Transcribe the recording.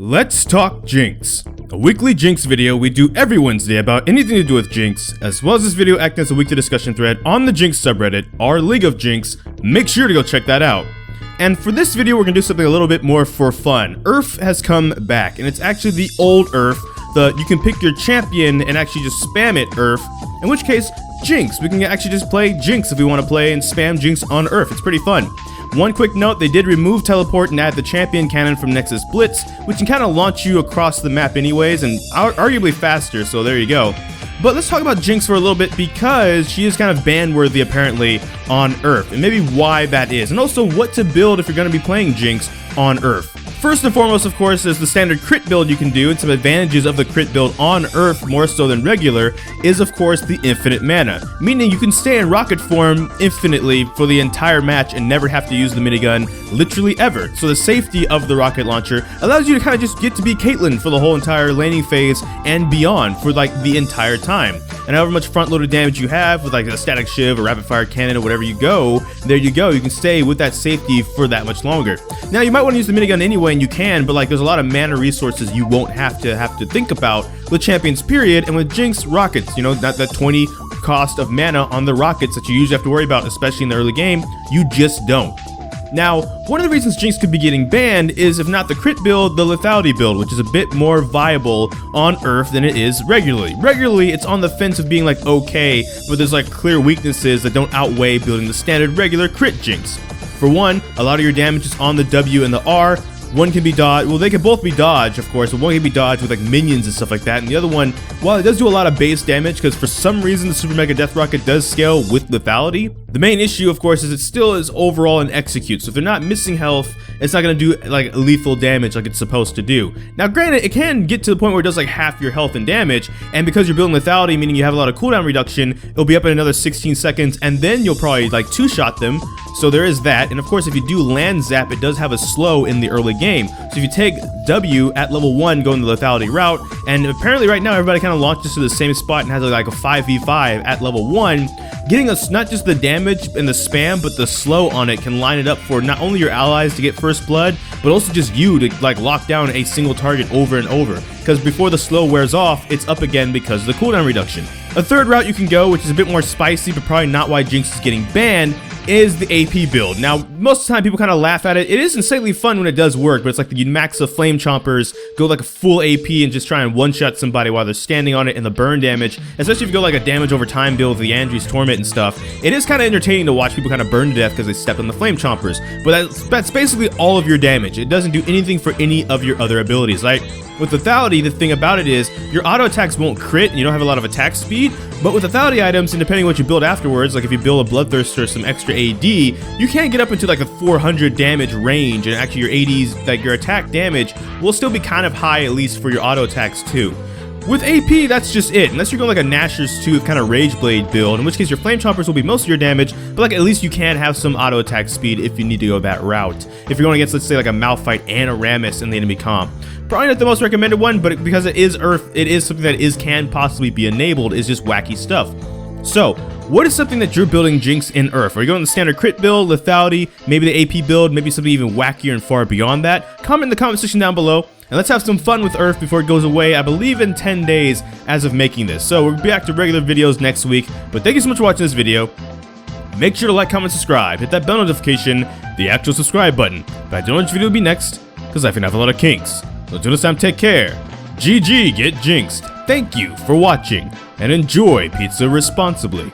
Let's talk Jinx, a weekly Jinx video we do every Wednesday about anything to do with Jinx, as well as this video acting as a weekly discussion thread on the Jinx subreddit, our League of Jinx. Make sure to go check that out. And for this video, we're gonna do something a little bit more for fun. URF has come back, and it's actually the old URF. You can pick your champion and actually just spam it URF, in which case, Jinx. We can actually just play Jinx if we want to play and spam Jinx on URF. It's pretty fun. One quick note, they did remove teleport and add the champion cannon from Nexus Blitz, which can kind of launch you across the map anyways, and arguably faster, so there you go. But let's talk about Jinx for a little bit because she is kind of ban-worthy apparently on URF, and maybe why that is, and also what to build if you're going to be playing Jinx on URF. First and foremost, of course, is the standard crit build you can do, and some advantages of the crit build on URF more so than regular is, of course, the infinite mana, meaning you can stay in rocket form infinitely for the entire match and never have to use the minigun literally ever. So the safety of the rocket launcher allows you to kind of just get to be Caitlyn for the whole entire laning phase and beyond for like the entire time. And however much front-loaded damage you have with like a static shiv or rapid fire cannon or whatever you go, there you go. You can stay with that safety for that much longer. Now you might want to use the minigun anyway, and you can, but like there's a lot of mana resources you won't have to think about with champions period, and with Jinx rockets, you know, not that 20 cost of mana on the rockets that you usually have to worry about, especially in the early game, you just don't. Now, one of the reasons Jinx could be getting banned is, if not the crit build, the lethality build, which is a bit more viable on URF than it is regularly. Regularly, it's on the fence of being like okay, but there's like clear weaknesses that don't outweigh building the standard regular crit Jinx. For one, a lot of your damage is on the W and the R. One can be dodged, well they can both be dodged of course, but one can be dodged with like minions and stuff like that, and the other one, while it does do a lot of base damage, because for some reason the Super Mega Death Rocket does scale with lethality, the main issue of course is it still is overall an execute, so if they're not missing health, it's not going to do like lethal damage like it's supposed to do. Now granted, it can get to the point where it does like half your health and damage, and because you're building lethality, meaning you have a lot of cooldown reduction, it'll be up in another 16 seconds, and then you'll probably like two-shot them, so there is that. And of course if you do land zap, it does have a slow in the early game. So if you take W at level 1 going the lethality route, and apparently right now everybody kind of launches to the same spot and has like a 5v5 at level 1, getting us not just the damage and the spam, but the slow on it can line it up for not only your allies to get first blood, but also just you to like lock down a single target over and over, because before the slow wears off, it's up again because of the cooldown reduction. A third route you can go, which is a bit more spicy, but probably not why Jinx is getting banned, is the AP build. Now, most of the time people kind of laugh at it. It is insanely fun when it does work, but it's like you max the flame chompers, go like a full AP and just try and one-shot somebody while they're standing on it, and the burn damage, especially if you go like a damage over time build with the Andrew's Torment and stuff. It is kind of entertaining to watch people kind of burn to death because they stepped on the flame chompers, but that's basically all of your damage. It doesn't do anything for any of your other abilities. Like with lethality, the thing about it is your auto attacks won't crit and you don't have a lot of attack speed, but with lethality items, and depending on what you build afterwards, like if you build a Bloodthirster or some extra AD, you can get up into like a 400 damage range, and actually your ADs, like your attack damage, will still be kind of high, at least for your auto attacks too. With AP, that's just it, unless you're going like a Nashor's Tooth kind of Rage Blade build, in which case your Flame Chompers will be most of your damage, but like at least you can have some auto attack speed if you need to go that route. If you're going against, let's say, like a Malphite and a Rammus in the enemy comp. Probably not the most recommended one, but because it is URF, it is something that can possibly be enabled, is just wacky stuff. So, what is something that you're building Jinx in URF? Are you going the standard crit build, lethality, maybe the AP build, maybe something even wackier and far beyond that? Comment in the comment section down below, and let's have some fun with URF before it goes away, I believe in 10 days as of making this. So we'll be back to regular videos next week, but thank you so much for watching this video. Make sure to like, comment, subscribe, hit that bell notification, the actual subscribe button. But I don't know which video will be next, because I can have a lot of kinks. So until this time, take care. GG, get jinxed. Thank you for watching, and enjoy pizza responsibly.